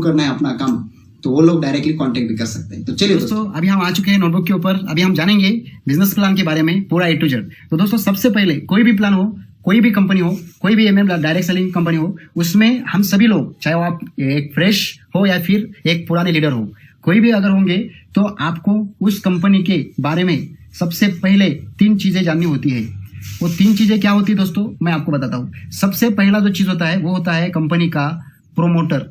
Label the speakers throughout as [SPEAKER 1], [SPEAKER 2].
[SPEAKER 1] करना है अपना काम, तो वो लोग डायरेक्टली कांटेक्ट भी कर सकते हैं। तो चलिए दोस्तों, अभी हम आ चुके हैं नोटबुक के ऊपर। अभी हम जानेंगे बिजनेस प्लान के बारे में पूरा A to Z। तो दोस्तों, सबसे पहले कोई भी प्लान हो, कोई भी कंपनी हो, कोई भी MM डायरेक्ट सेलिंग कंपनी हो, उसमें हम सभी लोग, चाहे वो आप एक फ्रेश हो या फिर एक पुराने लीडर हो, कोई भी अगर होंगे, तो आपको उस कंपनी के बारे में सबसे पहले 3 चीजें जाननी होती है। वो 3 चीजें क्या होती है दोस्तों, मैं आपको बताता हूँ। सबसे पहला जो चीज होता है वो होता है कंपनी का प्रोमोटर,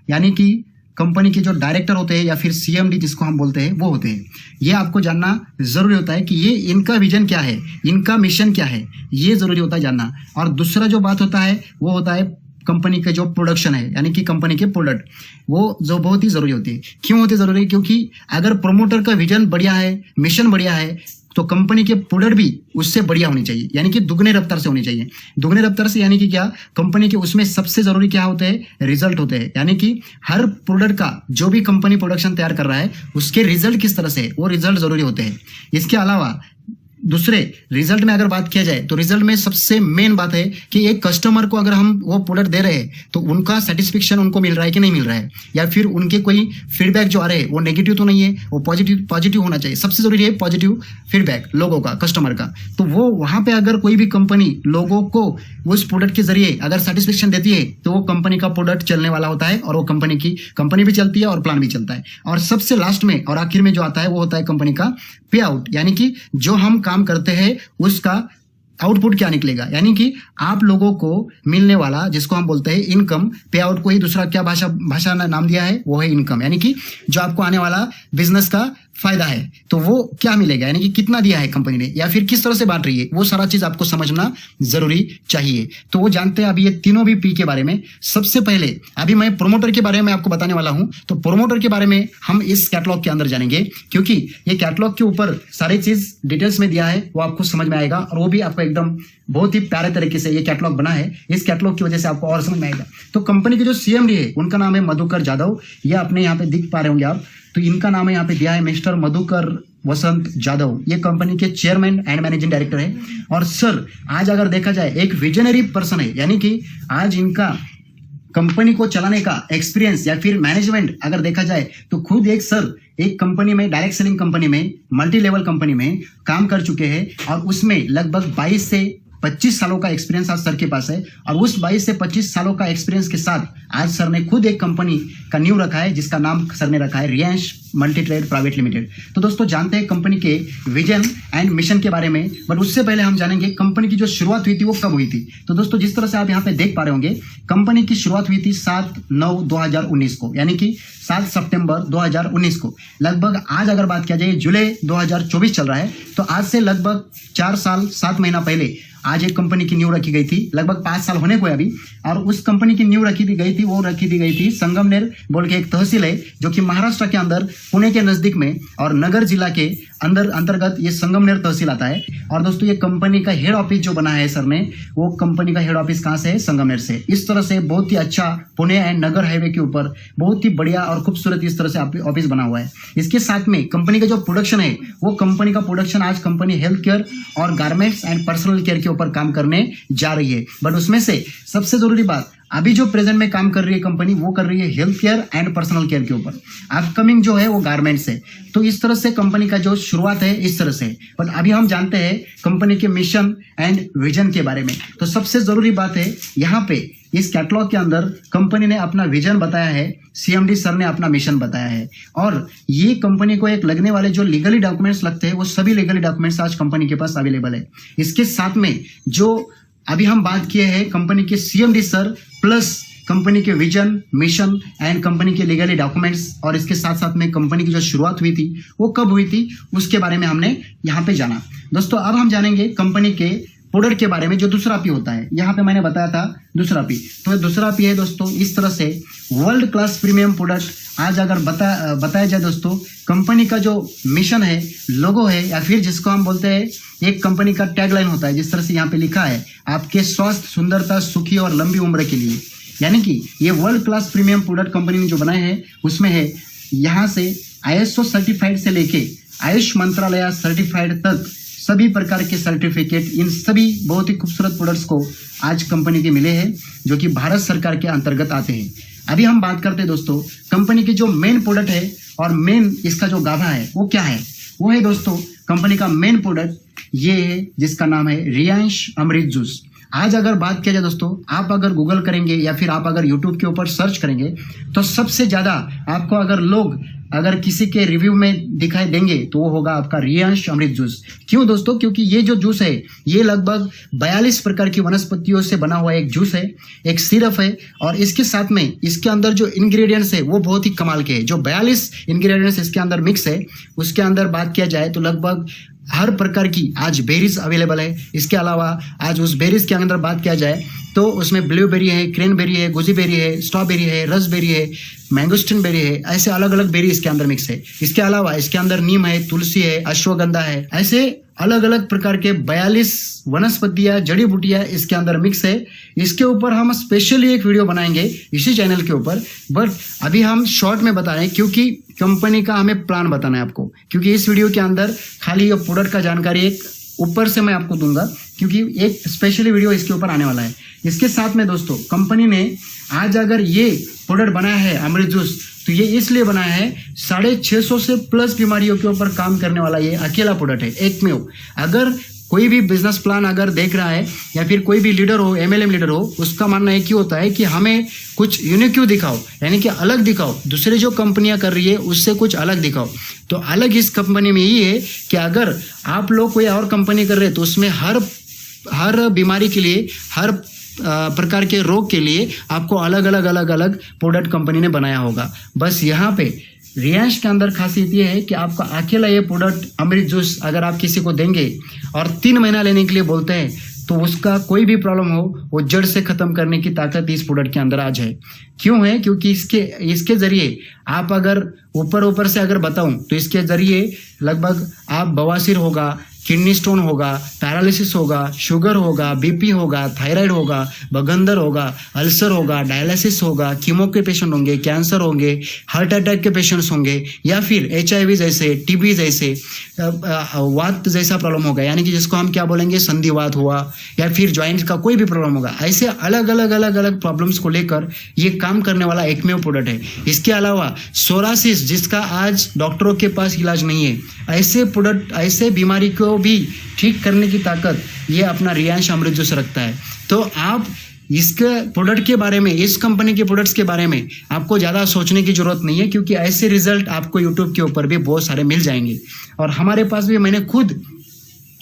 [SPEAKER 1] यानी कि कंपनी के जो डायरेक्टर होते हैं या फिर CMD जिसको हम बोलते हैं, वो होते हैं। ये आपको जानना जरूरी होता है कि ये इनका विजन क्या है, इनका मिशन क्या है, ये जरूरी होता है जानना। और दूसरा जो बात होता है वो होता है कंपनी का जो प्रोडक्शन है, यानी कि कंपनी के प्रोडक्ट, वो जो बहुत ही जरूरी होती है। क्यों होती है जरूरी? क्योंकि अगर प्रोमोटर का विजन बढ़िया है, मिशन बढ़िया है, तो कंपनी के प्रोडक्ट भी उससे बढ़िया होनी चाहिए, यानी कि दुगने रफ्तार से होनी चाहिए। दुगने रफ्तार से यानी कि क्या, कंपनी के उसमें सबसे जरूरी क्या होते हैं, रिजल्ट होते हैं। यानी कि हर प्रोडक्ट का जो भी कंपनी प्रोडक्शन तैयार कर रहा है, उसके रिजल्ट किस तरह से, वो रिजल्ट जरूरी होते हैं। इसके अलावा दूसरे रिजल्ट में अगर बात किया जाए, तो रिजल्ट में सबसे मेन बात है कि एक कस्टमर को अगर हम वो प्रोडक्ट दे रहे हैं, तो उनका सेटिस्फेक्शन उनको मिल रहा है कि नहीं मिल रहा है, या फिर उनके कोई फीडबैक जो आ रहे हैं वो नेगेटिव तो नहीं है, वो पॉजिटिव होना चाहिए। सबसे जरूरी है पॉजिटिव फीडबैक लोगों का, कस्टमर का। तो वो वहां पे अगर कोई भी कंपनी लोगों को उस प्रोडक्ट के जरिए अगर सेटिस्फेक्शन देती है, तो वो कंपनी का प्रोडक्ट चलने वाला होता है, और वो कंपनी भी चलती है और प्लान भी चलता है। और सबसे लास्ट में और आखिर में जो आता है वो होता है कंपनी का पे आउट, यानी कि जो हम काम करते हैं उसका आउटपुट क्या निकलेगा, यानी कि आप लोगों को मिलने वाला, जिसको हम बोलते हैं इनकम। पे आउट को ही दूसरा क्या भाषा नाम दिया है, वो है इनकम, यानी कि जो आपको आने वाला बिजनेस का फायदा है, तो वो क्या मिलेगा, यानी कि कितना दिया है कंपनी ने, या फिर किस तरह से बांट रही है, वो सारा चीज आपको समझना जरूरी चाहिए। तो वो जानते हैं अभी ये तीनों भी P के बारे में। सबसे पहले अभी मैं प्रोमोटर के बारे में आपको बताने वाला हूं। तो प्रोमोटर के बारे में हम इस कैटलॉग के अंदर जानेंगे, क्योंकि ये कैटलॉग के ऊपर सारी चीज डिटेल्स में दिया है, वो आपको समझ में आएगा, और वो भी आपको एकदम बहुत ही प्यारे तरीके से ये कैटलॉग बना है। इस कैटलॉग की वजह से आपको और समझ में आएगा। तो कंपनी के जो CMD है, उनका नाम है मधुकर जाधव। ये अपने यहाँ पे दिख पा रहे होंगे आप, तो इनका नाम है यहाँ पे दिया है मिस्टर मधुकर वसंत जाधव। ये कंपनी के चेयरमैन एंड मैनेजिंग डायरेक्टर है। और सर, आज अगर देखा जाए एक विजनरी पर्सन है, यानी कि आज इनका कंपनी को चलाने का एक्सपीरियंस या फिर मैनेजमेंट अगर देखा जाए, तो खुद एक सर एक कंपनी में, डायरेक्ट सेलिंग कंपनी में, मल्टी लेवल कंपनी में काम कर चुके हैं, और उसमें लगभग 22 से 25 सालों का एक्सपीरियंस आज सर के पास है। और उस 22 से 25 सालों का एक्सपीरियंस के साथ आज सर ने खुद एक कंपनी का नींव रखा है, जिसका नाम सर ने रखा है Riyansh multi trade private limited. तो दोस्तों, जानते हैं कंपनी के विजन एंड मिशन के बारे में, बट उससे पहले हम जानेंगे कंपनी की जो शुरुआत हुई थी वो कब हुई थी। तो दोस्तों, जिस तरह से आप यहाँ पे देख पा रहे होंगे, कंपनी की शुरुआत हुई थी 7/9/2019 को, यानी कि 7 सितंबर 2019 को। लगभग आज अगर बात किया जाए, जुलाई 2024 चल रहा है, तो आज से लगभग 4 साल 7 महीना पहले आज एक कंपनी की नींव रखी गई थी। लगभग 5 साल होने को है अभी। और उस कंपनी की नींव रखी दी गई थी संगमनेर बोल के एक तहसील है, जो कि महाराष्ट्र के अंदर पुणे के नजदीक में, और नगर जिला के अंतर्गत ये संगमनेर तहसील आता है। और दोस्तों, ये कंपनी का हेड ऑफिस जो बना है सर ने, वो कंपनी का हेड ऑफिस कहाँ से है, संगमनेर से। इस तरह से बहुत ही अच्छा पुणे एंड नगर हाईवे के ऊपर बहुत ही बढ़िया और खूबसूरत इस तरह से ऑफिस बना हुआ है। इसके साथ में कंपनी का जो प्रोडक्शन है, वो कंपनी का प्रोडक्शन आज कंपनी हेल्थ केयर और गारमेंट्स एंड पर्सनल केयर के ऊपर काम करने जा रही है। बट उसमें से सबसे जरूरी बात, अभी जो प्रेजेंट में काम कर रही है कंपनी, वो कर रही है health care and personal care के ऊपर। अपकमिंग जो है वो गारमेंट्स है। तो इस तरह से कंपनी का जो शुरुआत है इस तरह से। बट अभी हम जानते हैं कंपनी के मिशन एंड विजन के बारे में। तो सबसे जरूरी बात है, यहाँ पे इस कैटलॉग के अंदर कंपनी ने अपना विजन बताया है, CMD सर ने अपना मिशन बताया है, और ये कंपनी को एक लगने वाले जो लीगली डॉक्यूमेंट्स लगते हैं, वो सभी लीगली डॉक्यूमेंट्स आज कंपनी के पास अवेलेबल है। इसके साथ में जो अभी हम बात किए हैं कंपनी के CMD सर प्लस कंपनी के विजन, मिशन एंड कंपनी के लीगली डॉक्यूमेंट्स, और इसके साथ साथ में कंपनी की जो शुरुआत हुई थी वो कब हुई थी, उसके बारे में हमने यहाँ पे जाना। दोस्तों, अब हम जानेंगे कंपनी के प्रोडक्ट के बारे में, जो दूसरा P होता है। यहाँ पे मैंने बताया था दूसरा P, तो दूसरा P है दोस्तों इस तरह से, वर्ल्ड क्लास प्रीमियम प्रोडक्ट। आज अगर बताया जाए दोस्तों, कंपनी का जो मिशन है, लोगो है, या फिर जिसको हम बोलते हैं एक कंपनी का टैगलाइन होता है, जिस तरह से यहाँ पे लिखा है, आपके स्वास्थ्य, सुंदरता, सुखी और लंबी उम्र के लिए। यानी कि ये world class premium product company ने जो बनाए हैं, उसमें है यहाँ से ISO सर्टिफाइड से लेके आयुष मंत्रालय सर्टिफाइड तक सभी प्रकार के सर्टिफिकेट, इन सभी बहुत ही खूबसूरत प्रोडक्ट्स को आज कंपनी के मिले हैं, जो कि भारत सरकार के अंतर्गत आते हैं। अभी हम बात करते हैं दोस्तों कंपनी की जो मेन प्रोडक्ट है और मेन इसका जो गाभा है वो क्या है। वो है दोस्तों कंपनी का मेन प्रोडक्ट ये है जिसका नाम है रियांश अमृत जूस। आज अगर बात किया जाए दोस्तों, आप अगर गूगल करेंगे या फिर आप अगर यूट्यूब के ऊपर सर्च करेंगे तो सबसे ज्यादा आपको अगर किसी के रिव्यू में दिखाई देंगे तो वो होगा आपका रियांश अमृत जूस। क्यों दोस्तों? क्योंकि ये जो जूस है ये लगभग 42 प्रकार की वनस्पतियों से बना हुआ एक जूस है, एक सिरप है, और इसके साथ में इसके अंदर जो इंग्रेडिएंट्स है वो बहुत ही कमाल के हैं। जो 42 इंग्रेडिएंट्स इसके अंदर मिक्स है उसके अंदर बात किया जाए तो लगभग हर प्रकार की आज बेरीज अवेलेबल है। इसके अलावा आज उस बेरीज के अंदर बात किया जाए तो उसमें ब्लूबेरी है, क्रेनबेरी है, गुजीबेरी है, स्ट्रॉबेरी है, रसबेरी है, मैंगोस्टिन बेरी है, ऐसे अलग अलग बेरी इसके अंदर मिक्स है। इसके अलावा इसके अंदर नीम है, तुलसी है, अश्वगंधा है, ऐसे अलग अलग प्रकार के 42 वनस्पतियां, जड़ी बूटियां इसके अंदर मिक्स है। इसके ऊपर हम स्पेशली एक वीडियो बनाएंगे इसी चैनल के ऊपर, बट अभी हम शॉर्ट में बता रहे हैं क्योंकि कंपनी का हमें प्लान बताना है आपको। क्योंकि इस वीडियो के अंदर खाली ये प्रोडक्ट का जानकारी एक ऊपर से मैं आपको दूंगा क्योंकि एक स्पेशली वीडियो इसके ऊपर आने वाला है। इसके साथ में दोस्तों कंपनी ने आज अगर ये प्रोडक्ट बनाया है अमृत जूस तो ये इसलिए बनाया है 650 से प्लस बीमारियों के ऊपर काम करने वाला ये अकेला प्रोडक्ट है, एकमेव। अगर कोई भी बिजनेस प्लान अगर देख रहा है या फिर कोई भी लीडर हो, एमएलएम लीडर हो, उसका मानना एक ही होता है कि हमें कुछ यूनिक दिखाओ, यानी कि अलग दिखाओ, दूसरे जो कंपनियां कर रही है उससे कुछ अलग दिखाओ। तो अलग इस कंपनी में ये है कि अगर आप लोग कोई और कंपनी कर रहे हैं तो उसमें हर बीमारी के लिए, हर प्रकार के रोग के लिए आपको अलग अलग प्रोडक्ट कंपनी ने बनाया होगा। बस यहाँ पे रियांश के अंदर खासियत ये है कि आपका अकेला ये प्रोडक्ट अमृत जूस अगर आप किसी को देंगे और 3 महीना लेने के लिए बोलते हैं तो उसका कोई भी प्रॉब्लम हो वो जड़ से खत्म करने की ताकत इस प्रोडक्ट के अंदर आज है। क्यों है? क्योंकि इसके जरिए आप अगर ऊपर से अगर बताऊं तो इसके जरिए लगभग आप बवासीर होगा, किडनी स्टोन होगा, पैरालिसिस होगा, शुगर होगा, बीपी होगा, थायराइड होगा, बगंदर होगा, अल्सर होगा, डायलिसिस होगा, कीमो के पेशेंट होंगे, कैंसर होंगे, हार्ट अटैक के पेशेंट्स होंगे, या फिर HIV जैसे, टीबी जैसे, वात जैसा प्रॉब्लम होगा, यानी कि जिसको हम क्या बोलेंगे संधिवात हुआ, या फिर ज्वाइंट का कोई भी प्रॉब्लम होगा। ऐसे अलग अलग प्रॉब्लम्स को लेकर ये काम करने वाला एकमेव प्रोडक्ट है। इसके अलावा सोरासिस जिसका आज डॉक्टरों के पास इलाज नहीं है, ऐसे प्रोडक्ट, ऐसे बीमारी को भी ठीक करने की ताकत ये अपना रियांश अमृत जूस रखता है। तो आप इसके प्रोडक्ट के बारे में, इस कंपनी के प्रोडक्ट्स के बारे में आपको ज़्यादा सोचने की जरूरत नहीं है क्योंकि ऐसे रिजल्ट आपको यूट्यूब के ऊपर भी बहुत सारे मिल जाएंगे। और हमारे पास भी मैंने खुद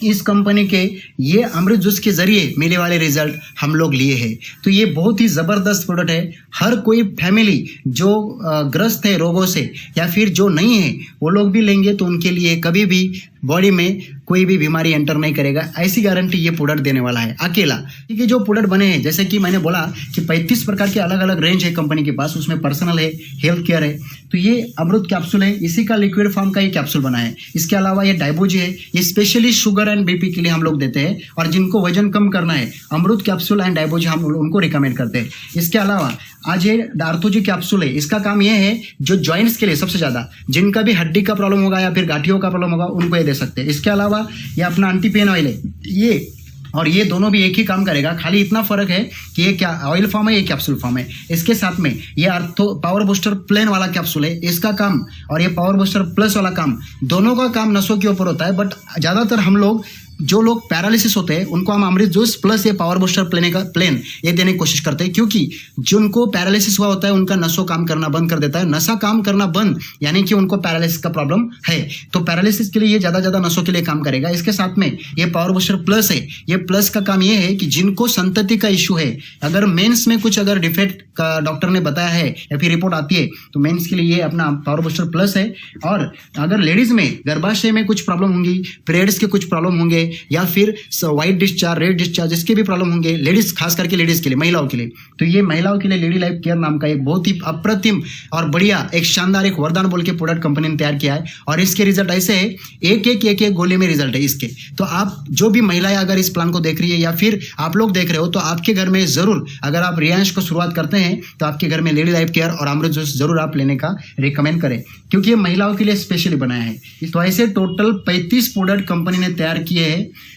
[SPEAKER 1] इस कंपनी के ये अमृत जूस के जरिए मिले वाले रिजल्ट हम लोग लिए हैं। तो ये बहुत ही ज़बरदस्त प्रोडक्ट है। हर कोई फैमिली जो ग्रस्त है रोगों से या फिर जो नहीं है वो लोग भी लेंगे तो उनके लिए कभी भी बॉडी में कोई भी बीमारी एंटर नहीं करेगा, ऐसी गारंटी ये प्रोडक्ट देने वाला है अकेला। ठीक है, जो प्रोडक्ट बने हैं जैसे कि मैंने बोला कि 35 प्रकार के अलग अलग रेंज है कंपनी के पास, उसमें पर्सनल है, हेल्थ केयर है। तो ये अमृत कैप्सूल है, इसी का लिक्विड फॉर्म का ये कैप्सूल बना है। इसके अलावा ये डायबोजी है, ये स्पेशली शुगर एंड बीपी के लिए हम लोग देते हैं, और जिनको वजन कम करना है अमृत कैप्सूल एंड डायबोजी हम उनको रिकमेंड करते हैं। इसके अलावा आज ये आर्थोजी कैप्सूल है, इसका काम यह है जो जॉइंट्स के लिए सबसे ज्यादा, जिनका भी हड्डी का प्रॉब्लम होगा या फिर गांठियों का प्रॉब्लम होगा उनको ये दे सकते हैं। इसके अलावा ये अपना एंटी पेन ऑयल है, ये और ये दोनों भी एक ही काम करेगा, खाली इतना फर्क है कि ये क्या ऑयल फॉर्म है, ये कैप्सूल फॉर्म है। इसके साथ में ये आर्थो पावर बूस्टर प्लेन वाला कैप्सूल है, इसका काम और ये पावर बूस्टर प्लस वाला काम, दोनों का काम नसों के ऊपर होता है। बट ज्यादातर हम लोग जो लोग पैरालिसिस होते हैं उनको हम अमृत जूस प्लस ये पावर बूस्टर प्लेन ये देने की कोशिश करते हैं, क्योंकि जिनको पैरालिसिस हुआ होता है उनका नसों काम करना बंद कर देता है। नसा काम करना बंद यानी कि उनको पैरालिसिस का प्रॉब्लम है, तो पैरालिसिस के लिए ये ज्यादा नसों के लिए काम करेगा। इसके साथ में ये पावर बूस्टर प्लस है, ये प्लस का काम ये है कि जिनको संतति का इश्यू है, अगर मेंस में कुछ अगर डिफेक्ट का डॉक्टर ने बताया है या फिर रिपोर्ट आती है तो मेंस के लिए ये अपना पावर बूस्टर प्लस है। और अगर लेडीज में गर्भाशय में कुछ प्रॉब्लम होंगी, पीरियड्स के कुछ प्रॉब्लम होंगे या फिर व्हाइट डिस्चार्ज, रेड डिस्चार्ज, जिसके भी प्रॉब्लम होंगे, लेडीज खास करके लेडीज के लिए, महिलाओं के लिए, तो ये महिलाओं के लिए लेडी लाइफ केयर नाम का एक बहुत ही अप्रतिम और बढ़िया, एक शानदार, एक वरदान बोल के प्रोडक्ट कंपनी ने तैयार किया है। और इसके रिजल्ट ऐसे है, एक गोली में रिजल्ट है इसके। तो आप जो भी महिलाएं अगर इस प्लान को देख रही है या फिर आप लोग देख रहे हो तो आपके घर में जरूर, अगर आप रियांश को शुरुआत करते हैं तो आपके घर में लेडी लाइफ केयर और अमृत जूस जरूर आप लेने का रिकमेंड करें, क्योंकि ये महिलाओं के लिए स्पेशली बनाया है। तो ऐसे टोटल 35 प्रोडक्ट कंपनी ने तैयार किए हैं।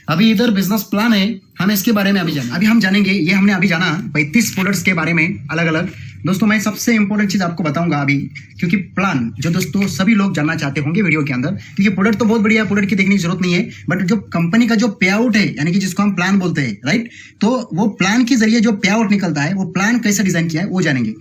[SPEAKER 1] अभी इधर बिजनेस प्लान है, हम इसके बारे में अभी हम जानेंगे। ये हमने अभी जाना 35 प्रोडक्ट्स के बारे में अलग अलग। दोस्तों मैं सबसे इंपॉर्टेंट चीज आपको बताऊंगा अभी, क्योंकि प्लान जो दोस्तों सभी लोग जानना चाहते होंगे वीडियो के अंदर, क्योंकि प्रोडक्ट तो बहुत बढ़िया है, प्रोडक्ट की देखने की जरूरत नहीं है, बट जो कंपनी का जो पे आउट है, यानी कि जिसको हम प्लान बोलते हैं, राइट, तो वो प्लान के जरिए जो पे आउट निकलता है, वो प्लान कैसे डिजाइन किया है वो जानेंगे,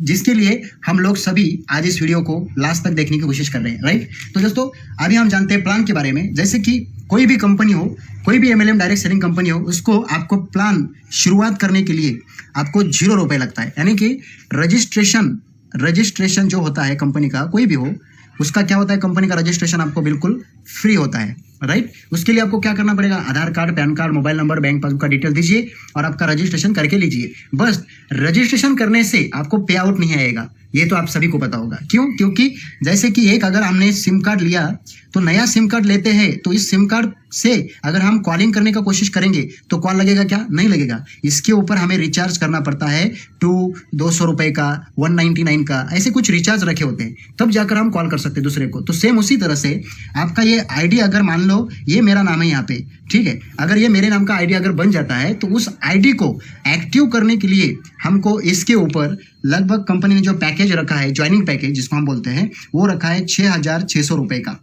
[SPEAKER 1] जिसके लिए हम लोग सभी आज इस वीडियो को लास्ट तक देखने की कोशिश कर रहे हैं, राइट। तो दोस्तों अभी हम जानते हैं प्लान के बारे में। जैसे कि कोई भी कंपनी हो, कोई भी MLM डायरेक्ट सेलिंग कंपनी हो, उसको आपको प्लान शुरुआत करने के लिए आपको 0 रुपए लगता है, यानी कि रजिस्ट्रेशन जो होता है कंपनी का, कोई भी हो, उसका क्या होता है, कंपनी का रजिस्ट्रेशन आपको बिल्कुल फ्री होता है, राइट। उसके लिए आपको क्या करना पड़ेगा, Aadhaar card, PAN card, mobile number, bank passbook का डिटेल दीजिए और आपका रजिस्ट्रेशन करके लीजिए। बस रजिस्ट्रेशन करने से आपको पे आउट नहीं आएगा, ये तो आप सभी को पता होगा। क्यों? क्योंकि जैसे कि अगर हमने सिम कार्ड लिया, तो नया सिम कार्ड लेते हैं, तो इस सिम कार्ड से अगर हम कॉलिंग करने का कोशिश करेंगे तो कॉल लगेगा क्या? नहीं लगेगा। इसके ऊपर हमें रिचार्ज करना पड़ता है 200 रुपए का, 199 का, ऐसे कुछ रिचार्ज रखे होते हैं, तब जाकर हम कॉल कर सकते हैं दूसरे को। तो सेम उसी तरह से आपका ये आईडी, अगर मान लो ये मेरा नाम है यहाँ पे, ठीक है, अगर ये मेरे नाम का आईडी अगर बन जाता है, तो उस आईडी को एक्टिव करने के लिए हमको इसके ऊपर लगभग कंपनी ने जो पैकेज रखा है, ज्वाइनिंग पैकेज जिसको हम बोलते हैं, वो रखा है 6,600 रुपए का।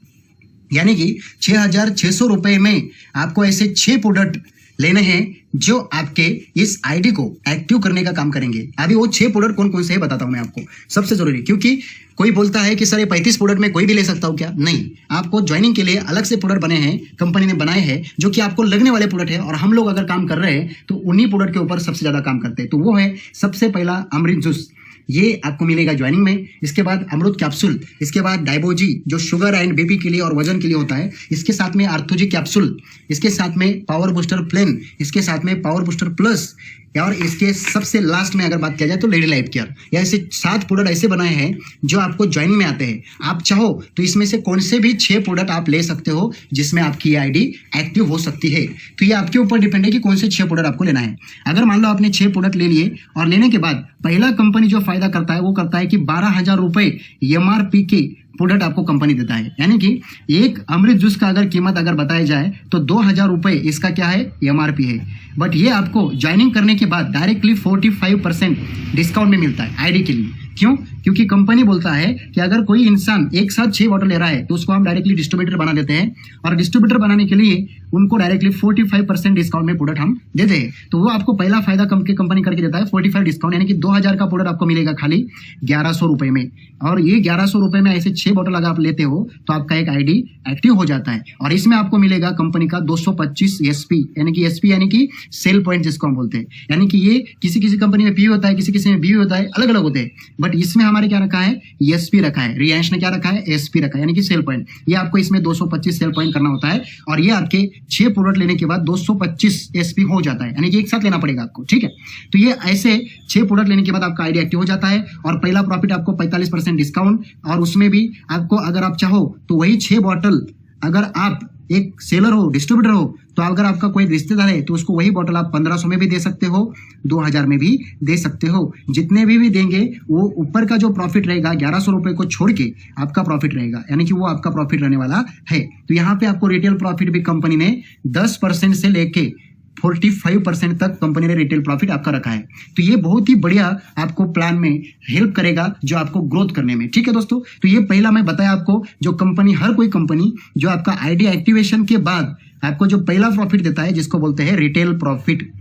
[SPEAKER 1] यानी कि 6,600 रुपए में आपको ऐसे 6 प्रोडक्ट लेने हैं जो आपके इस आईडी को एक्टिव करने का काम करेंगे। अभी वो 6 प्रोडक्ट कौन कौन से है बताता हूं मैं आपको, सबसे जरूरी। क्योंकि कोई बोलता है कि सर ये 35 प्रोडक्ट में कोई भी ले सकता हूं क्या? नहीं, आपको ज्वाइनिंग के लिए अलग से प्रोडक्ट बने हैं, कंपनी ने बनाए हैं, जो कि आपको लगने वाले प्रोडक्ट है। और हम लोग अगर काम कर रहे हैं तो उन्हीं प्रोडक्ट के ऊपर सबसे ज्यादा काम करते हैं। तो वो है सबसे पहला अमृत जूस, ये आपको मिलेगा ज्वाइनिंग में। इसके बाद अमृत कैप्सूल, इसके बाद डायबोजी जो शुगर एंड बीपी के लिए और वजन के लिए होता है, इसके साथ में आर्थोजी कैप्सूल, इसके साथ में पावर बूस्टर प्लेन, इसके साथ में पावर बूस्टर प्लस, और इसके सबसे लास्ट में अगर बात किया जाए तो लेडी लाइफ केयर। या ऐसे 7 प्रोडक्ट ऐसे बनाए हैं जो आपको ज्वाइनिंग में आते हैं। आप चाहो तो इसमें से कौन से भी 6 प्रोडक्ट आप ले सकते हो जिसमें आपकी आईडी एक्टिव हो सकती है। तो ये आपके ऊपर डिपेंड है कि कौन से 6 प्रोडक्ट आपको लेना है। अगर मान लो आपने 6 प्रोडक्ट ले लिए और लेने के बाद पहला कंपनी जो फायदा करता है वो करता है कि 12,000 रुपए MRP के प्रोडक्ट आपको कंपनी देता है। यानी कि एक अमृत जूस का अगर कीमत अगर बताया जाए तो 2,000 रुपए इसका क्या है, MRP है। बट ये आपको ज्वाइनिंग करने के बाद डायरेक्टली 45% डिस्काउंट में मिलता है आईडी के लिए। क्यों? क्योंकि कंपनी बोलता है कि अगर कोई इंसान एक साथ 6 बॉटल ले रहा है तो उसको हम डायरेक्टली डिस्ट्रीब्यूटर बना देते हैं, और डिस्ट्रीब्यूटर बनाने के लिए उनको डायरेक्टली 45% डिस्काउंट में प्रोडक्ट हम देते हैं। तो वो आपको पहला फायदा कंपनी करके देता है 45 डिस्काउंट, यानी कि 2,000 का प्रोडक्ट आपको मिलेगा खाली 1,100 रुपए में। और ये 1,100 रुपए में ऐसे 6 बॉटल अगर आप लेते हो तो आपका एक आईडी एक्टिव हो जाता है। और इसमें आपको मिलेगा कंपनी का 225 SP, यानी कि सेल पॉइंट जिसको हम बोलते हैं। यानी कि ये किसी किसी कंपनी में PU होता है, किसी किसी में BU होता है, अलग अलग होते हैं। बट इसमें हमारे क्या रखा है, SP रखा है। रियांश ने क्या रखा है, SP रखा है, यानी कि सेल पॉइंट। ये आपको इसमें 225 सेल पॉइंट करना होता है, और ये आपके 6 प्रोडक्ट लेने के बाद 225 SP हो जाता है, यानी कि एक साथ लेना पड़ेगा आपको, ठीक है। तो ये ऐसे 6 प्रोडक्ट लेने के बाद आपका आईडी एक्टिव हो जाता है, और पहला प्रॉफिट आपको 45% डिस्काउंट, और उसमें भी आपको अगर आप चाहो तो वही 6 बॉटल, अगर आप एक सेलर हो, डिस्ट्रीब्यूटर हो, तो अगर आपका कोई रिश्तेदार है तो उसको वही बॉटल आप 1,500 में भी दे सकते हो, 2,000 में भी दे सकते हो। जितने भी देंगे वो ऊपर का जो प्रॉफिट रहेगा 1,100 रुपए को छोड़ के आपका प्रॉफिट रहेगा, यानी कि वो आपका प्रॉफिट रहने वाला है। तो यहाँ पे आपको रिटेल प्रॉफिट भी कंपनी ने 10% से लेके 45% तक कंपनी ने रिटेल प्रॉफिट आपका रखा है। तो ये बहुत ही बढ़िया आपको प्लान में हेल्प करेगा जो आपको ग्रोथ करने में, ठीक है दोस्तों। तो ये पहला मैं बताया आपको, जो कंपनी, हर कोई कंपनी जो आपका आईडी एक्टिवेशन के बाद आपको जो पहला प्रॉफिट देता है जिसको बोलते हैं रिटेल प्रॉफिट,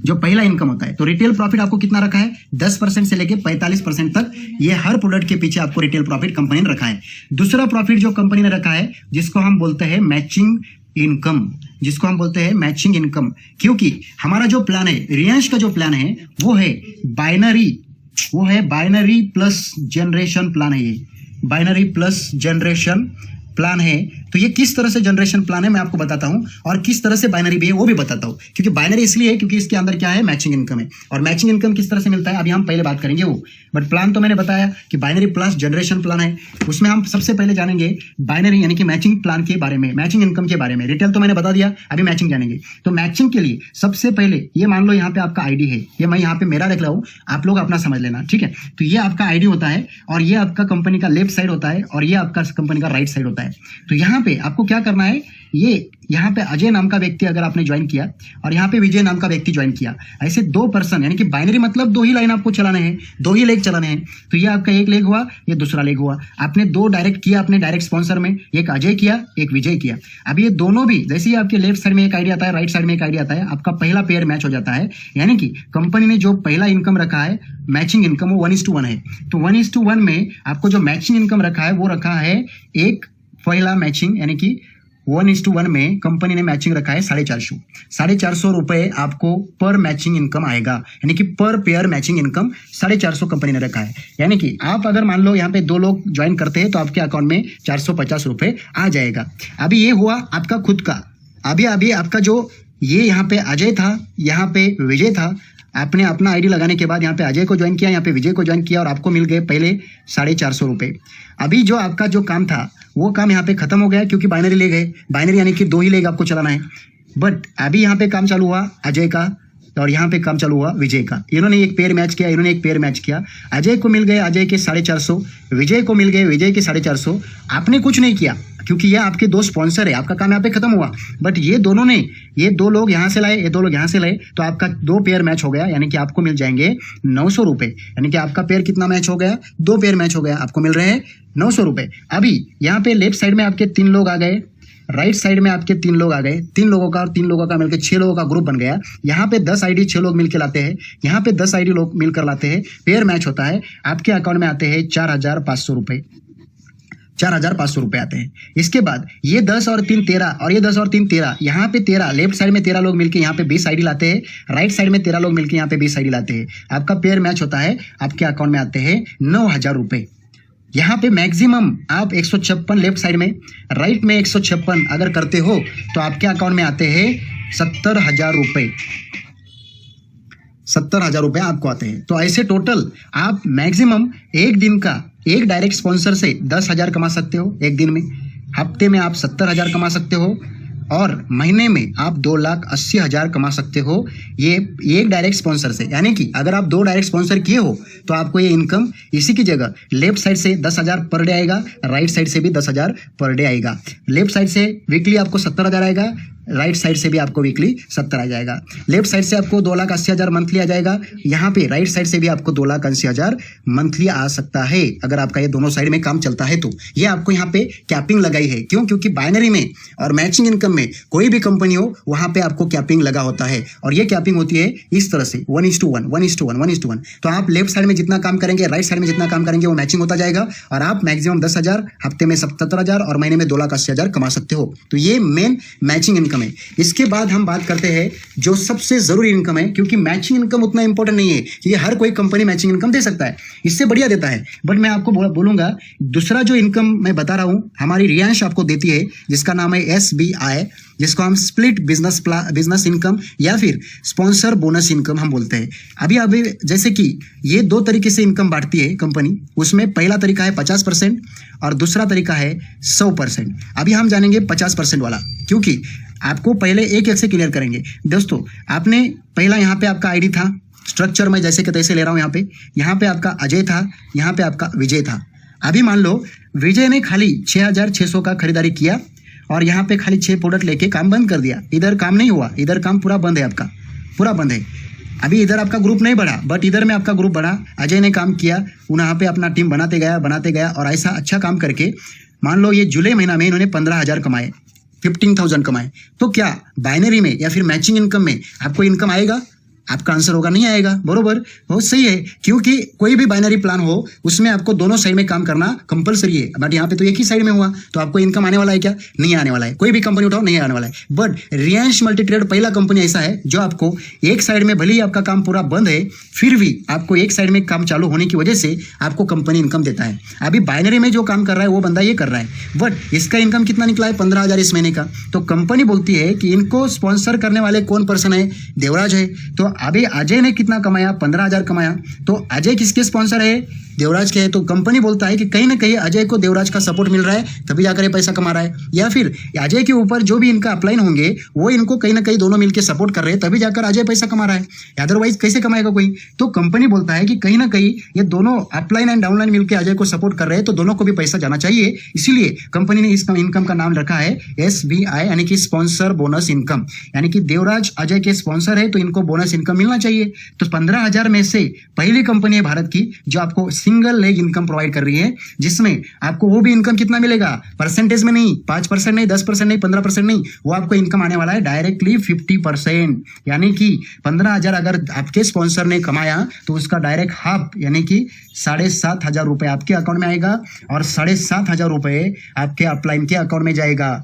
[SPEAKER 1] जो पहला इनकम होता है। तो रिटेल प्रॉफिट आपको कितना रखा है, 10% से लेके 45% तक। ये हर प्रोडक्ट के पीछे आपको रिटेल प्रॉफिट कंपनी ने रखा है। दूसरा प्रॉफिट जो कंपनी ने रखा है जिसको हम बोलते हैं मैचिंग इनकम, जिसको हम बोलते हैं मैचिंग इनकम। क्योंकि हमारा जो प्लान है, रियांश का जो प्लान है वो है बाइनरी प्लस जनरेशन प्लान है। ये बाइनरी प्लस जनरेशन प्लान है। तो ये किस तरह से जनरेशन प्लान है मैं आपको बताता हूं, और किस तरह से बाइनरी भी है वो भी बताता हूं। क्योंकि बाइनरी इसलिए है क्योंकि इसके अंदर क्या है, मैचिंग इनकम है। और मैचिंग इनकम किस तरह से मिलता है अभी हम पहले बात करेंगे वो। बट प्लान तो मैंने बताया कि बाइनरी प्लस जनरेशन प्लान है, उसमें हम सबसे पहले जानेंगे बाइनरी यानी कि मैचिंग प्लान के बारे में, मैचिंग इनकम के बारे में। रिटेल तो मैंने बता दिया, अभी मैचिंग जानेंगे। तो मैचिंग के लिए सबसे पहले ये मान लो यहाँ पे आपका आईडी है, ये मैं यहाँ पे मेरा रख रहा हूँ, आप लोग अपना समझ लेना, ठीक है। तो ये आपका आईडी होता है, और ये आपका कंपनी का लेफ्ट साइड होता है, और ये आपका कंपनी का राइट साइड होता है। तो यहाँ पे आपको क्या करना है, ये यहाँ पे अजय नाम का व्यक्ति अगर आपने ज्वाइन किया और यहाँ पे विजय नाम का व्यक्ति ज्वाइन किया, ऐसे 2 पर्सन, यानी कि बाइनरी मतलब 2 ही लाइन आपको चलाने हैं, 2 ही लेग चलाने हैं। तो ये आपका एक लेग हुआ, ये दूसरा लेग हुआ। आपने 2 डायरेक्ट किया, अपने डायरेक्ट स्पॉन्सर में, एक अजय किया, एक विजय किया। अब ये दोनों भी जैसे ही आपके लेफ्ट साइड में एक आईडी आता है, राइट साइड में एक आईडी आता है, आपका पहला पेयर मैच हो जाता है। यानी कि कंपनी ने जो पहला इनकम रखा है मैचिंग इनकम, वो 1:1 है। तो 1:1 में आपको जो मैचिंग इनकम रखा है वो रखा है एक पहला मैचिंग, यानी कि 1:1 में कंपनी ने मैचिंग रखा है 450। 450 रुपए आपको पर मैचिंग इनकम आएगा, यानी कि पर पेयर मैचिंग इनकम 450 कंपनी ने रखा है। यानी कि आप अगर मान लो यहाँ पे 2 लोग ज्वाइन करते हैं तो आपके अकाउंट में 450 रुपए आ जाएगा। अभी ये हुआ आपका खुद का। अभी आपका जो ये यहाँ पे अजय था, यहाँ पे विजय था, आपने अपना आईडी लगाने के बाद यहाँ पे अजय को ज्वाइन किया, यहाँ पे विजय को ज्वाइन किया और आपको मिल गए पहले 450 रुपए। अभी जो आपका जो काम था वो काम यहाँ पे खत्म हो गया क्योंकि बाइनरी ले गए। बाइनरी यानी कि 2 ही लेग आपको चलाना है। बट अभी यहाँ पे काम चालू हुआ अजय का और यहाँ पे काम चालू हुआ विजय का। इन्होंने एक पेयर मैच किया, इन्होंने एक पेयर मैच किया। अजय को मिल गए अजय के 450, विजय को मिल गए विजय के 450। आपने कुछ नहीं किया क्योंकि ये आपके 2 स्पॉन्सर है, आपका काम यहाँ पे खत्म हुआ। बट ये दोनों ने, ये 2 लोग यहाँ से लाए, ये 2 लोग यहाँ से लाए, तो आपका 2 पेयर मैच हो गया, यानी कि आपको मिल जाएंगे 900 रुपए। यानी कि आपका पेयर कितना मैच हो गया, 2 पेयर मैच हो गया, आपको मिल रहे हैं 900 रुपए। अभी यहाँ पे लेफ्ट साइड में आपके 3 लोग आ गए, राइट साइड में आपके 3 लोग आ गए। 3 लोगों का और 3 लोगों का मिलकर 6 लोगों का ग्रुप बन गया। यहाँ पे 10 आईडी 6 लोग मिलकर लाते हैं, यहाँ पे 10 आईडी लोग मिलकर लाते हैं, पेयर मैच होता है, आपके अकाउंट में आते हैं 4500 रुपए। 4500 रुपए आते हैं। इसके बाद ये 10 और 3 13 और ये 10 और 3 13, यहाँ पे 13, लेफ्ट साइड में 13 लोग मिलकर यहाँ पे 20 आईडी लाते हैं, राइट साइड में 13 लोग मिलकर यहाँ पे 20 आईडी लाते हैं। आपका पेयर मैच होता है, आपके अकाउंट में आते हैं 9000 रुपए। यहाँ पे मैक्सिमम आप 156 लेफ्ट साइड में, राइट में 156 अगर करते हो तो आपके अकाउंट में आते हैं 70,000 रुपए। 70,000 रुपए आपको आते हैं। तो ऐसे टोटल आप मैक्सिमम एक दिन का एक डायरेक्ट स्पॉन्सर से 10,000 कमा सकते हो एक दिन में। हफ्ते में आप 70,000 कमा सकते हो और महीने में आप 2,80,000 कमा सकते हो ये एक डायरेक्ट स्पॉन्सर से। यानी कि अगर आप 2 डायरेक्ट स्पॉन्सर किए हो तो आपको ये इनकम इसी की जगह लेफ्ट साइड से 10,000 पर डे आएगा, राइट साइड से भी 10,000 पर डे आएगा। लेफ्ट साइड से वीकली आपको 70,000 आएगा, राइट साइड से भी आपको वीकली 70 आ जाएगा। लेफ्ट साइड से आपको 2,80,000 मंथली आ जाएगा, यहाँ पे राइट साइड से भी आपको 2,80,000 मंथली आ सकता है अगर आपका ये दोनों साइड में काम चलता है तो। ये आपको यहाँ पे कैपिंग लगाई है। क्यों? क्योंकि बाइनरी में और मैचिंग इनकम में कोई भी कंपनी हो वहां पे आपको कैपिंग लगा होता है और ये कैपिंग होती है इस तरह से 1:1 1:1 1:1। तो आप लेफ्ट साइड में जितना काम करेंगे, राइट साइड में जितना काम करेंगे वो मैचिंग होता जाएगा और आप मैक्सिमम 10,000, हफ्ते में 70,000 और महीने में 2,80,000 कमा सकते हो। तो ये मेन मैचिंग इनकम है। इसके बाद हम बात करते हैं जो सबसे जरूरी इनकम है, क्योंकि मैचिंग इनकम उतना इंपॉर्टेंट नहीं है कि ये हर कोई कंपनी मैचिंग इनकम दे सकता है, इससे बढ़िया देता है। बट मैं आपको बोलूंगा दूसरा जो इनकम मैं बता रहा हूं हमारी रियांश आपको देती है, जिसका नाम है SBI, जिसको हम स्प्लिट बिजनेस इनकम या फिर स्पॉन्सर बोनस इनकम हम बोलते हैं। अभी जैसे कि ये 2 तरीके से इनकम बांटती है कंपनी। उसमें पहला तरीका है 50% और दूसरा तरीका है 100%। अभी हम जानेंगे 50% वाला, क्योंकि आपको पहले एक से क्लियर करेंगे। दोस्तों, आपने पहला यहाँ पे आपका आईडी था, स्ट्रक्चर में जैसे कि तैसे ले रहा हूँ। यहाँ पे आपका अजय था, यहाँ पे आपका विजय था। अभी मान लो विजय ने खाली 6,600 का खरीदारी किया और यहाँ पे खाली 6 प्रोडक्ट लेके काम बंद कर दिया। इधर काम नहीं हुआ, इधर काम पूरा बंद है, आपका पूरा बंद है। अभी इधर आपका ग्रुप नहीं बढ़ा, बट इधर में आपका ग्रुप बढ़ा। अजय ने काम किया, वहाँ पे अपना टीम बनाते गया और ऐसा अच्छा काम करके मान लो ये जुलाई महीना में इन्होंने 15,000 कमाए, 15,000 कमाए। तो क्या बाइनरी में या फिर मैचिंग इनकम में आपको इनकम आएगा? आपका आंसर होगा नहीं आएगा। बरोबर, बहुत सही है, क्योंकि कोई भी बाइनरी प्लान हो उसमें आपको दोनों साइड में काम करना कंपलसरी है। बट यहाँ पे तो एक ही साइड में हुआ, तो आपको इनकम आने वाला है क्या? नहीं आने वाला है। कोई भी कंपनी उठाओ, नहीं आने वाला है। बट रियांश मल्टीट्रेड पहला कंपनी ऐसा है जो आपको एक साइड में भले ही आपका काम पूरा बंद है, फिर भी आपको एक साइड में काम चालू होने की वजह से आपको कंपनी इनकम देता है। अभी बाइनरी में जो काम कर रहा है वो बंदा ये कर रहा है, बट इसका इनकम कितना निकला है? 15,000 इस महीने का। तो कंपनी बोलती है कि इनको स्पॉन्सर करने वाले कौन पर्सन है? देवराज है। तो अभी अजय ने कितना कमाया? 15,000 कमाया। तो अजय किसके स्पॉन्सर है? देवराज के है, तो कंपनी बोलता है कि कहीं ना कहीं अजय को देवराज का सपोर्ट मिल रहा है तभी जाकर ये पैसा कमा रहा है, या फिर अजय के ऊपर जो भी इनका अपलाइन होंगे वो इनको कहीं ना कहीं दोनों मिलकर सपोर्ट कर रहे हैं तभी जाकर अजय पैसा कमा रहा है, अदरवाइज कैसे कमाएगा कोई। तो कंपनी बोलता है कि कहीं ना कहीं ये दोनों अपलाइन एंड डाउनलाइन मिलकर अजय को सपोर्ट कर रहे हैं तो दोनों को भी पैसा जाना चाहिए, इसीलिए कंपनी ने इस इनकम का नाम रखा है SBI, यानी कि स्पॉन्सर बोनस इनकम। यानी कि देवराज अजय के स्पॉन्सर है तो इनको बोनस इनकम मिलना चाहिए। तो 15,000 में से पहली कंपनी है भारत की जो आपको सिंगल लेग इनकम प्रोवाइड कर रही है, जिसमें आपको वो भी इनकम कितना मिलेगा, परसेंटेज में नहीं, 5% नहीं, 10% नहीं, 15% नहीं, वो आपको इनकम आने वाला है डायरेक्टली 50%। यानी कि 15,000 अगर आपके स्पॉन्सर ने कमाया तो उसका डायरेक्ट हाफ यानी कि 7,500 रुपए आपके अकाउंट में आएगा और 7,500 रुपए आपके अपलाइन के अकाउंट में जाएगा।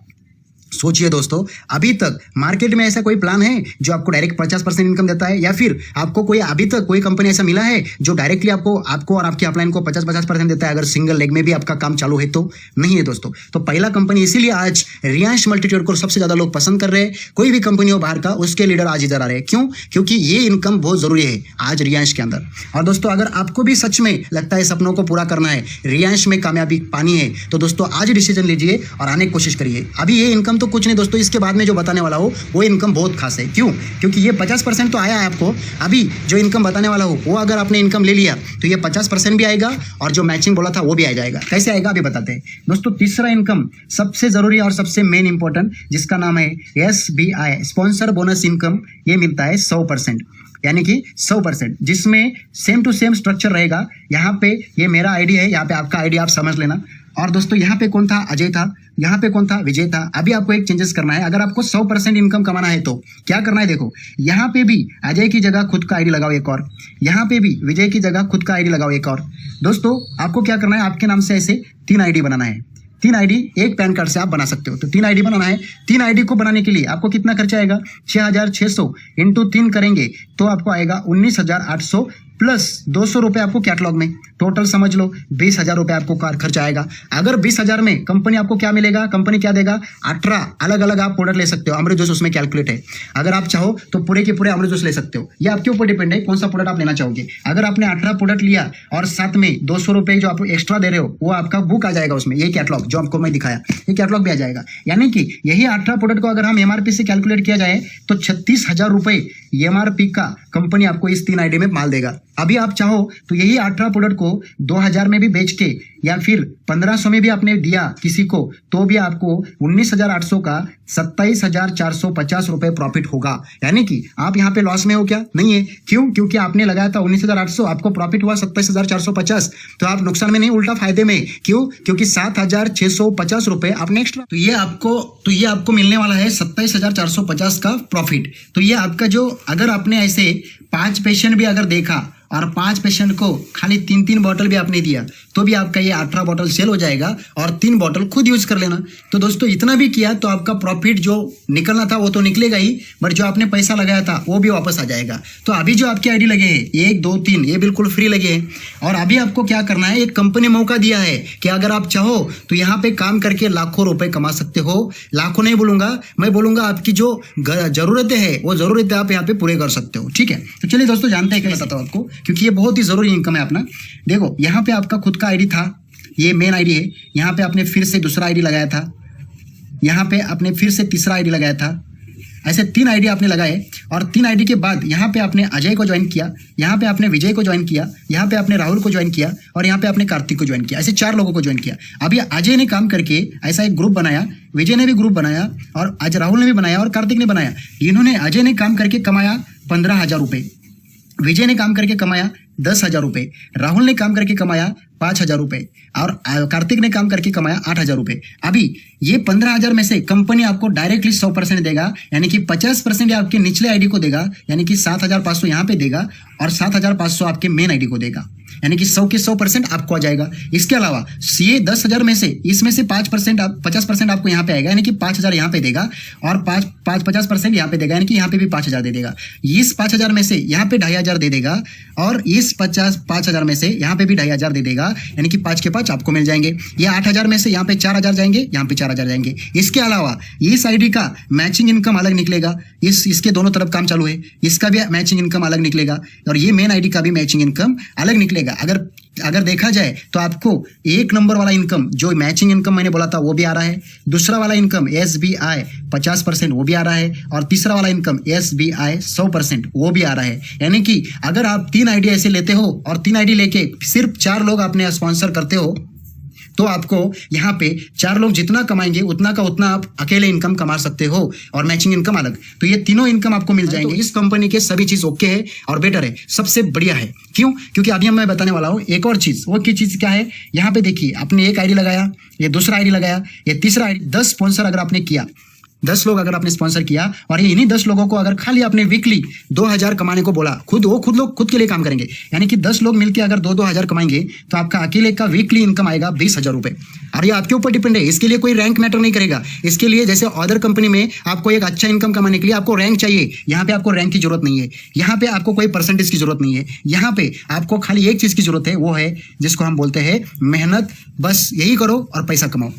[SPEAKER 1] सोचिए दोस्तों, अभी तक मार्केट में ऐसा कोई प्लान है जो आपको डायरेक्ट 50% इनकम देता है, या फिर आपको कोई अभी तक कोई कंपनी ऐसा मिला है जो डायरेक्टली आपको और आपके अपलाइन को 50% देता है अगर सिंगल लेग में भी आपका काम चालू है तो? नहीं है दोस्तों। तो पहला कंपनी, इसीलिए आज रियांश मल्टीट्रेड को सबसे ज्यादा लोग पसंद कर रहे हैं। कोई भी कंपनी हो बाहर का, उसके लीडर आज इधर आ रहे हैं। क्यों? क्योंकि ये इनकम बहुत जरूरी है आज रियांश के अंदर। और दोस्तों, अगर आपको भी सच में लगता है सपनों को पूरा करना है, रियांश में कामयाबी पानी है, तो दोस्तों आज डिसीजन लीजिए और आने की कोशिश करिए। अभी ये इनकम तो कुछ नहीं दोस्तों, इसके बाद में जो बताने वाला हो वो इनकम बहुत खास है। क्यों? क्योंकि ये 50% तो आया है आपको, अभी जो इनकम बताने वाला हो वो अगर आपने इनकम ले लिया तो ये 50% भी आएगा और जो मैचिंग बोला था वो भी आ जाएगा। कैसे आएगा अभी बताते हैं दोस्तों। तीसरा इनकम सबसे जरूरी और सबसे मेन इंपॉर्टेंट, जिसका नाम है SBI स्पॉन्सर बोनस इनकम। ये मिलता है 100%, यानी कि 100%, जिसमें सेम टू सेम स्ट्रक्चर रहेगा। यहाँ पे ये मेरा आईडी है, यहाँ पे आपका आईडी, आप समझ लेना। और दोस्तों यहाँ पे कौन था? अजय था। यहाँ पे कौन था? विजय था। अभी आपको एक चेंजेस करना है। अगर आपको 100% इनकम कमाना है तो क्या करना है, देखो यहाँ पे भी अजय की जगह खुद का आईडी लगाओ एक और, यहाँ पे भी विजय की जगह खुद का आईडी लगाओ एक और। दोस्तों आपको क्या करना है, आपके नाम से ऐसे 3 आईडी बनाना है। 3 आईडी एक पैन कार्ड से आप बना सकते हो। तो 3 आईडी बनाना है। 3 आईडी को बनाने के लिए आपको कितना खर्चा आएगा? 6,600 इंटू 3 करेंगे तो आपको आएगा 19,800 प्लस 200 रुपए आपको कैटलॉग में। टोटल समझ लो 20,000 रुपए आपको खर्चा आएगा। अगर 20,000 में कंपनी आपको क्या मिलेगा, कंपनी क्या देगा? 18 अलग अलग आप प्रोडक्ट ले सकते हो। अमृत जूस उसमें कैलकुलेट है। अगर आप चाहो तो पूरे के पूरे अमृत जूस ले सकते हो। ये आपके ऊपर डिपेंड है कौन सा प्रोडक्ट आप लेना चाहोगे। अगर आपने 18 प्रोडक्ट लिया और साथ में 200 रुपए जो आप एक्स्ट्रा दे रहे हो वो आपका बुक आ जाएगा उसमें, ये कैटलॉग जो आपको मैं दिखाया, ये कैटलॉग भी आ जाएगा। यानी कि यही 18 प्रोडक्ट को अगर हम MRP से कैलकुलेट किया जाए तो 36,000 रुपए MRP का कंपनी आपको इस 3 आईडी में माल देगा। अभी आप चाहो तो यही 18 प्रोडक्ट को 2,000 में भी बेच के या फिर 1,500 में भी आपने दिया किसी को तो भी आपको 19,800 का 27,450 रुपए प्रॉफिट होगा। यानी कि आप यहाँ पे लॉस में हो क्या? नहीं है। क्यों? क्योंकि आपने लगाया था 19,800, आपको प्रॉफिट हुआ 27,450, तो आप नुकसान में नहीं, उल्टा फायदे में। क्यों? क्योंकि 7,650 रुपए आपने एक्स्ट्रा, तो ये आपको मिलने वाला है 27,450 का प्रॉफिट। तो ये आपका जो, अगर आपने ऐसे 5 पेशेंट भी अगर देखा और 5 पेशेंट को खाली 3-3 बॉटल भी आपने दिया तो भी आपका ये 18 बॉटल सेल हो जाएगा और 3 बॉटल खुद यूज कर लेना। तो दोस्तों इतना भी किया तो आपका प्रॉफिट जो निकलना था वो तो निकलेगा ही, बट जो आपने पैसा लगाया था वो भी वापस आ जाएगा। तो अभी जो आपके आईडी लगे हैं 1, 2, 3 ये बिल्कुल फ्री लगे हैं। और अभी आपको क्या करना है, एक कंपनी मौका दिया है कि अगर आप चाहो तो यहाँ पे काम करके लाखों रुपए कमा सकते हो। लाखों नहीं बोलूंगा, मैं बोलूंगा आपकी जो जरूरतें है वो जरूरतें आप यहाँ पे पूरे कर सकते हो। ठीक है, तो चलिए दोस्तों जानते हैं, क्या बताता हूँ आपको, क्योंकि ये बहुत ही जरूरी इनकम है अपना। देखो यहाँ पे आपका खुद का आईडी था, ये मेन आईडी है। यहाँ पे आपने फिर से दूसरा आईडी लगाया था, यहाँ पे आपने फिर से तीसरा आईडी लगाया था। ऐसे 3 आईडी आपने लगाए और 3 आईडी के बाद यहाँ पे आपने अजय को ज्वाइन किया, यहाँ पे आपने विजय को ज्वाइन किया, यहाँ पे आपने राहुल को ज्वाइन किया और यहाँ पे आपने कार्तिक को ज्वाइन किया। ऐसे 4 लोगों को ज्वाइन किया। अभी अजय ने काम करके ऐसा एक ग्रुप बनाया, विजय ने भी ग्रुप बनाया और आज राहुल ने भी बनाया और कार्तिक ने बनाया। इन्होंने, अजय ने काम करके कमाया 15,000 रुपए, विजय ने काम करके कमाया 10,000 रुपए, राहुल ने काम करके कमाया 5,000 रुपए और कार्तिक ने काम करके कमाया 8,000 रुपए। अभी ये 15,000 में से कंपनी आपको डायरेक्टली 100% देगा, यानी कि 50% आपके निचले आईडी को देगा, यानी कि 7,500 यहाँ पे देगा और 7,500 आपके मेन आईडी को देगा, यानी कि 100 के 100% आपको आ जाएगा। इसके अलावा ये 10,000 में से, इसमें से 50% आपको यहाँ पे आएगा, यानी कि 5,000 यहाँ पे देगा और 50% यहाँ पे देगा, यानी कि यहाँ पे भी 5,000 दे देगा। इस 5,000 में से यहाँ पे 2,500 दे देगा और इस 5,000 में से यहाँ पे भी 2,500 दे देगा, यानी कि 5 के 5 आपको मिल जाएंगे। ये 8,000 में से यहाँ पे 4,000 जाएंगे, यहाँ पे 4,000 जाएंगे। इसके अलावा इस आईडी का मैचिंग इनकम अलग निकलेगा, इसके दोनों तरफ काम चालू है, इसका भी मैचिंग इनकम अलग निकलेगा और ये मेन आईडी का भी मैचिंग इनकम अलग निकलेगा। अगर अगर देखा जाए तो आपको एक नंबर वाला इनकम जो मैचिंग इनकम मैंने बोला था वो भी आ रहा है, दूसरा वाला इनकम SBI 50% वो भी आ रहा है, और तीसरा वाला इनकम SBI 100% वो भी आ रहा है। यानी कि अगर आप 3 आईडी ऐसे लेते हो और 3 आईडी लेके सिर्फ 4 लोग आपने स्पॉन्सर करते हो तो आपको यहाँ पे 4 लोग जितना कमाएंगे उतना का उतना आप अकेले इनकम कमा सकते हो, और मैचिंग इनकम अलग। तो ये तीनों इनकम आपको मिल जाएंगे। तो इस कंपनी के सभी चीज ओके है और बेटर है, सबसे बढ़िया है। क्यों? क्योंकि अभी मैं बताने वाला हूँ एक और चीज। वो की चीज क्या है? यहाँ पे देखिए, आपने एक आईडी लगाया, ये दूसरा आईडी लगाया, ये तीसरा आईडी, 10 स्पॉन्सर अगर आपने किया, 10 लोग अगर आपने स्पॉन्सर किया और इन्हीं 10 लोगों को अगर खाली आपने वीकली 2000 कमाने को बोला, खुद लोग खुद के लिए काम करेंगे, यानी कि 10 लोग मिलकर अगर 2-2000 कमाएंगे तो आपका अकेले का वीकली इनकम आएगा 20,000 रुपए। और ये आपके ऊपर डिपेंड है, इसके लिए कोई रैंक मैटर नहीं करेगा। इसके लिए जैसे अदर कंपनी में आपको एक अच्छा इनकम कमाने के लिए आपको रैंक चाहिए, यहाँ पे आपको रैंक की जरूरत नहीं है, यहाँ पे आपको कोई परसेंटेज की जरूरत नहीं है। यहाँ पे आपको खाली एक चीज की जरूरत है, वो है जिसको हम बोलते हैं मेहनत। बस यही करो और पैसा कमाओ।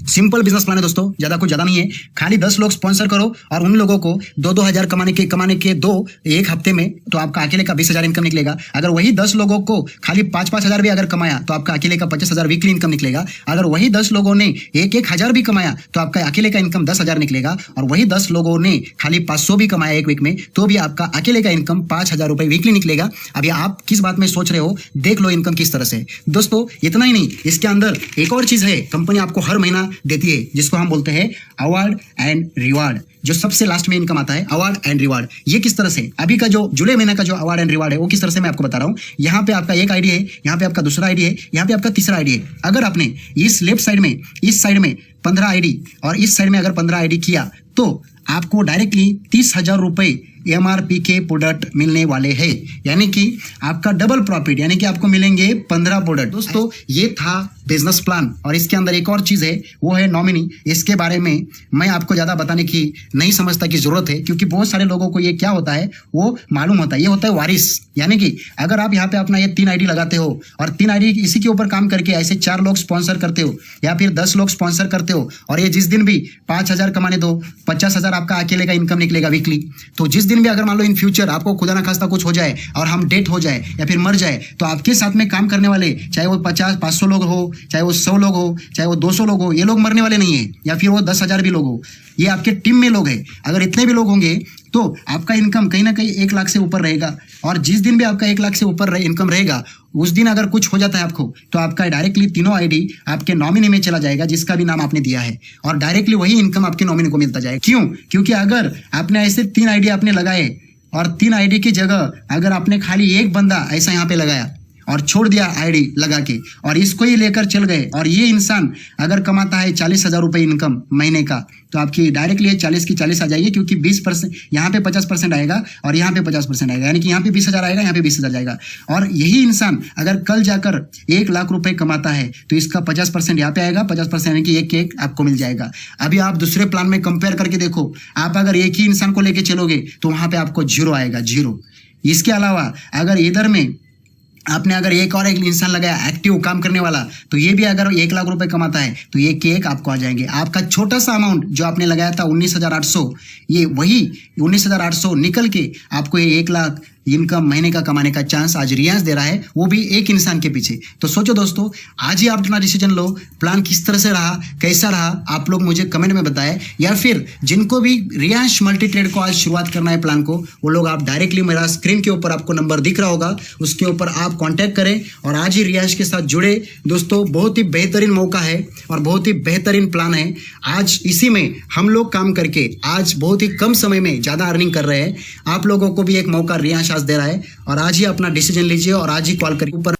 [SPEAKER 1] सिंपल बिजनेस प्लान है दोस्तों, ज्यादा कुछ ज्यादा नहीं है। खाली 10 लोग स्पॉन्सर करो और उन लोगों को 2-2 हजार कमाने के दो एक हफ्ते में, तो आपका अकेले का 20,000 इनकम निकलेगा। अगर वही 10 लोगों को खाली 5-5 हजार भी अगर कमाया तो आपका अकेले का 50,000 वीकली इनकम निकलेगा। अगर वही 10 लोगों ने 1-1 हजार भी कमाया तो आपका अकेले का इनकम 10,000 निकलेगा। और वही 10 लोगों ने खाली 500 भी कमाया एक वीक में तो भी आपका अकेले का इनकम 5,000 रुपए वीकली निकलेगा। अभी आप किस बात में सोच रहे हो, देख लो इनकम किस तरह से। दोस्तों इतना ही नहीं, इसके अंदर एक और चीज है, कंपनी आपको हर महीना देती है जिसको हम बोलते हैं अवार्ड एंड रिवार्ड। जो सबसे लास्ट में इनकम आता है, अवार्ड एंड रिवार्ड। ये किस तरह से, अभी का जो जुलाई महीने का जो अवार्ड एंड रिवार्ड है वो किस तरह से मैं आपको बता रहा हूं। यहाँ पे आपका एक आईडी है, यहाँ पे आपका दूसरा आईडी है, यहाँ पे आपका तीसरा आईडी है। अगर आपने इस लेफ्ट साइड में, इस साइड में 15 आईडी और इस साइड में अगर 15 आईडी किया तो आपको डायरेक्टली 30,000 रुपए MRP के प्रोडक्ट मिलने वाले हैं। यानी कि आपका डबल प्रॉफिट, यानी कि आपको मिलेंगे 15 प्रोडक्ट। दोस्तों ये था बिजनेस प्लान, और इसके अंदर एक और चीज है, वो है नॉमिनी। इसके बारे में मैं आपको ज्यादा बताने की नहीं समझता की जरूरत है, क्योंकि बहुत सारे लोगों को ये क्या होता है वो मालूम होता है। ये होता है वारिस। यानी कि अगर आप यहाँ पे अपना ये 3 आईडी लगाते हो और 3 आईडी इसी के ऊपर काम करके ऐसे 4 लोग स्पॉन्सर करते हो या फिर 10 लोग स्पॉन्सर करते हो, और ये जिस दिन भी 5,000 कमाने दो, 50,000 आपका अकेले का इनकम निकलेगा वीकली। तो जिस दिन भी अगर मान लो इन फ्यूचर आपको खुदा ना खास्ता कुछ हो जाए और हम डेथ हो जाए या फिर मर जाए, तो आपके साथ में काम करने वाले, चाहे वो 50-500 लोग हो, चाहे वो 100 लोग हो, चाहे वो 200 लोग हो, ये लोग मरने वाले नहीं है। या फिर वो 10,000 भी लोग हो, ये आपके टीम में लोग हैं। अगर इतने भी लोग होंगे तो आपका इनकम कहीं ना कहीं 1 लाख से ऊपर रहेगा। और जिस दिन भी आपका 1 लाख से ऊपर इनकम रहेगा, उस दिन अगर कुछ हो जाता है आपको, तो आपका डायरेक्टली तीनों आईडी आपके नॉमिनी में चला जाएगा जिसका भी नाम आपने दिया है, और डायरेक्टली वही इनकम आपके नॉमिनी को मिलता जाएगा। क्यों? क्योंकि अगर आपने ऐसे 3 आईडी आपने लगाए और 3 आईडी की जगह अगर आपने खाली एक बंदा ऐसा यहाँ पे लगाया और छोड़ दिया आईडी लगा के और इसको ही लेकर चल गए, और ये इंसान अगर कमाता है 40,000 रुपए इनकम महीने का, तो आपकी डायरेक्टली 40 की 40 आ जाएगी, क्योंकि 20% यहाँ पे 50% आएगा और यहाँ पे 50% आएगा। यानी कि यहाँ पे 20,000 आएगा, यहाँ पे 20,000 जाएगा। और यही इंसान अगर कल जाकर 1 लाख रुपए कमाता है तो इसका 50% यहाँ पे आएगा, 50% यानी कि एक आपको मिल जाएगा। अभी आप दूसरे प्लान में कंपेयर करके देखो, आप अगर एक ही इंसान को लेके चलोगे तो वहां पे आपको 0 आएगा, 0। इसके अलावा अगर इधर में आपने अगर एक और एक इंसान लगाया एक्टिव काम करने वाला, तो ये भी अगर 1 लाख रुपए कमाता है तो ये केक आपको आ जाएंगे। आपका छोटा सा अमाउंट जो आपने लगाया था 19,800, ये वही 19,800 निकल के आपको ये 1 लाख इनकम महीने का कमाने का चांस आज रियांस दे रहा है, वो भी एक इंसान के पीछे। तो सोचो दोस्तों, आज ही आप अपना डिसीजन लो। प्लान किस तरह से रहा, कैसा रहा, आप लोग मुझे कमेंट में बताएं। या फिर जिनको भी रियांस मल्टी ट्रेड को आज शुरुआत करना है प्लान को, वो लोग आप डायरेक्टली मेरा स्क्रीन के ऊपर आपको नंबर दिख रहा होगा, उसके ऊपर आप कॉन्टैक्ट करें और आज ही रियांस के साथ जुड़े। दोस्तों बहुत ही बेहतरीन मौका है और बहुत ही बेहतरीन प्लान है। आज इसी में हम लोग काम करके आज बहुत ही कम समय में ज्यादा अर्निंग कर रहे हैं। आप लोगों को भी एक मौका रियांस आज दे रहा है, और आज ही अपना डिसीजन लीजिए और आज ही कॉल करिए ऊपर